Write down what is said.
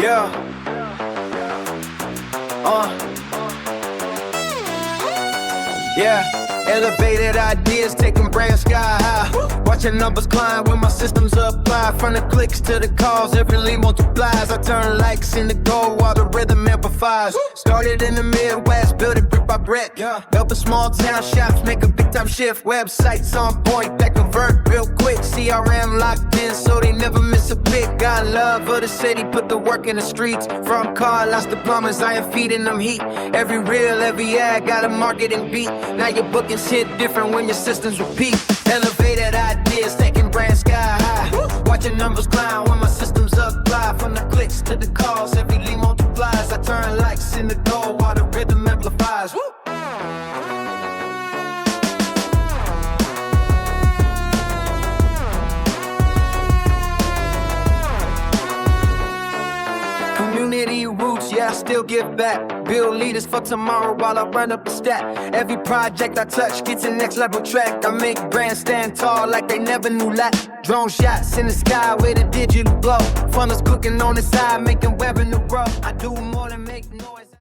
Yeah. Yeah. Elevated ideas, taking brand sky high. Watching numbers climb when my system's applied. From the clicks to the calls, every lead multiplies. I turn likes into gold while the rhythm amplifies. Started in the Midwest, built it brick by brick. Helping small town shops make a big time shift. Websites on point that convert real quick. CRM locked in so they never miss a pick. Got love of the city, put the work in the streets. From car lots to plumbers, I am feeding them heat. Every reel, every ad, got a marketing beat. Now you're booking shit different when your systems repeat. Elevated ideas, taking brand sky high. Watching numbers climb when my systems apply. From the clicks to the calls, every lead multiplies. I turn likes into gold while the rhythm amplifies. Woo! Community roots, yeah, I still give back. Build leaders for tomorrow while I run up the stat. Every project I touch gets a next level track. I make brands stand tall like they never knew that. Drone shots in the sky with a digital glow. Funnels cooking on the side, making revenue grow. I do more than make noise.